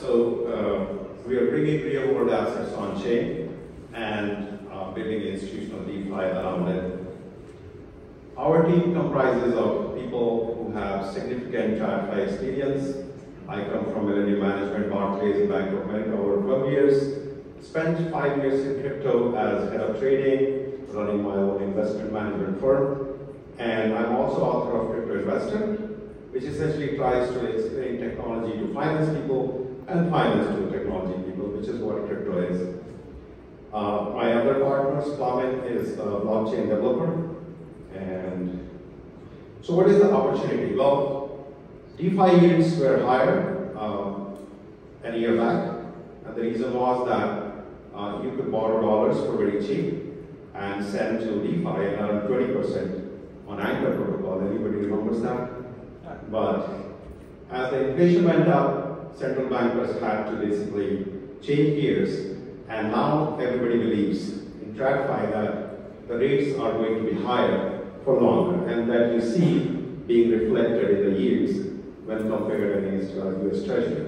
We are bringing real-world assets on-chain and building institutional DeFi around it. Our team comprises of people who have significant TradFi experience. I come from Millennium Management, Barclays, and Bank of America over 12 years. Spent 5 years in crypto as head of trading, running my own investment management firm. And I'm also author of Crypto Investor, which essentially tries to explain technology to finance people and finance to technology people, which is what crypto is. My other partner, Plamen, is a blockchain developer. And so what is the opportunity? Well, DeFi yields were higher a year back. And the reason was that you could borrow dollars for very cheap and send to DeFi and earn 20% on Anchor protocol. Anybody remembers that? But as the inflation went up, central bankers had to basically change gears, and now everybody believes in TradFi that the rates are going to be higher for longer, and that you see being reflected in the yields when compared against US Treasury.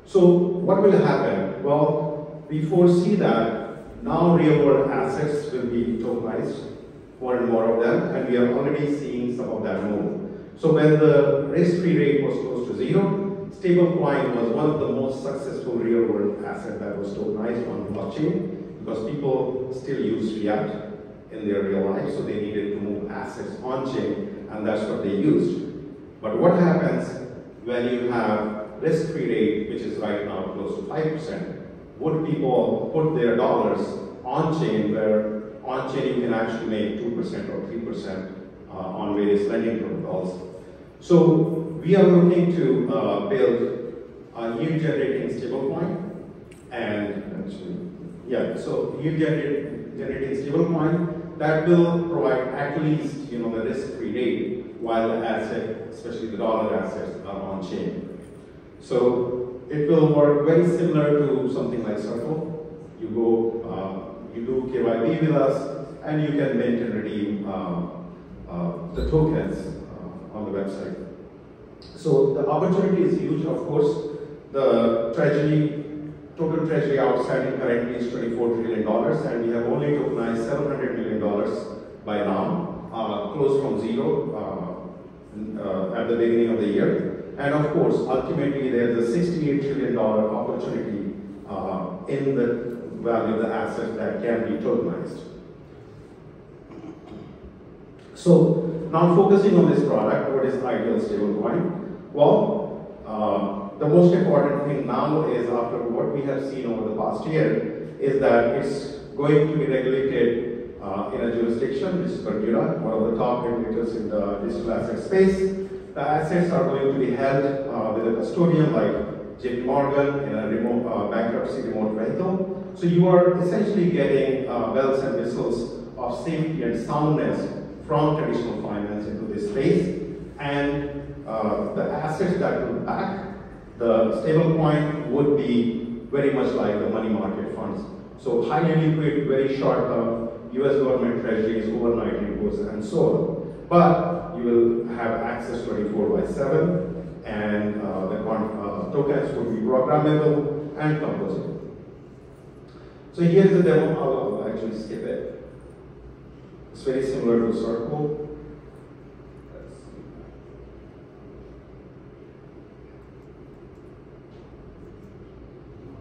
So what will happen? Well, we foresee that now real-world assets will be tokenized, more and more of them, and we are already seeing some of that move. So when the risk-free rate was close to zero, stablecoin was one of the most successful real-world assets that was tokenized on blockchain, because people still use fiat in their real life, so they needed to move assets on-chain, and that's what they used. But what happens when you have risk-free rate, which is right now close to 5%? Would people put their dollars on-chain, where on-chain you can actually make 2% or 3% on various lending protocols? So we are looking to build a yield-generating stablecoin, and yield-generating stablecoin that will provide at least the risk-free rate while the asset, especially the dollar assets, are on-chain. So it will work very similar to something like Circle. You go, you do KYB with us, and you can mint and redeem the tokens on the website. So the opportunity is huge. Of course, the total treasury outstanding currently is $24 trillion, and we have only tokenized $700 million by now, close from zero at the beginning of the year. And of course, ultimately, there's a $68 trillion opportunity in the value of the assets that can be tokenized. So now focusing on this product, what is ideal stablecoin? Well, the most important thing now is, after what we have seen over the past year, is that it's going to be regulated in a jurisdiction, which is Bermuda, one of the top regulators in the digital asset space. The assets are going to be held with a custodian like JP Morgan in a remote bankruptcy remote vehicle. So you are essentially getting bells and whistles of safety and soundness from traditional finance into this space, and the assets that will back the stablecoin would be very much like the money market funds. So highly liquid, very short term, US government treasuries, overnight repos, and so on. But you will have access 24/7, and the tokens will be programmable and composable. So here's the demo. I'll actually skip it. It's very similar to Circle.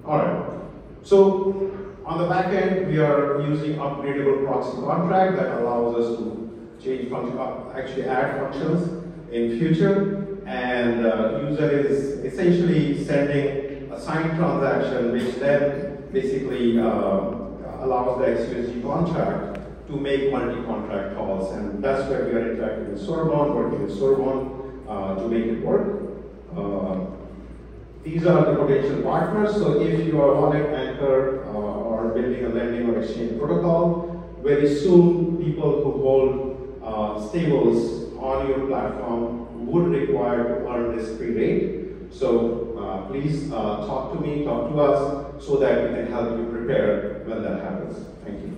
Alright, so on the back end, we are using upgradable proxy contract that allows us to change function, actually add functions in future, and user is essentially sending a signed transaction, which then basically allows the XUSD contract to make multi-contract calls, and that's where we are interacting with Sorbonne, working with Sorbonne to make it work. These are the potential partners. So if you are wallet Anchor or building a lending or exchange protocol, very soon people who hold stables on your platform would require to earn risk-free rate. So please talk to me, talk to us, so that we can help you prepare when that happens. Thank you.